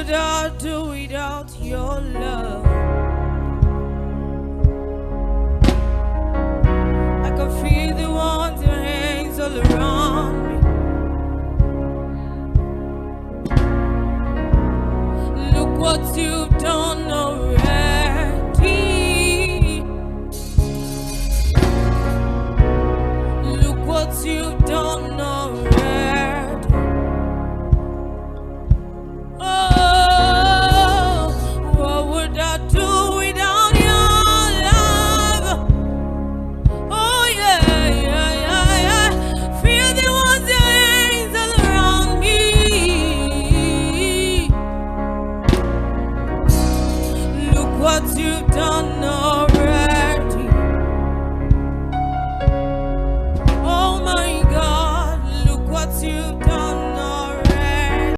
could I do without your love? I can feel the warmth your hands all around me. Look what you've done already.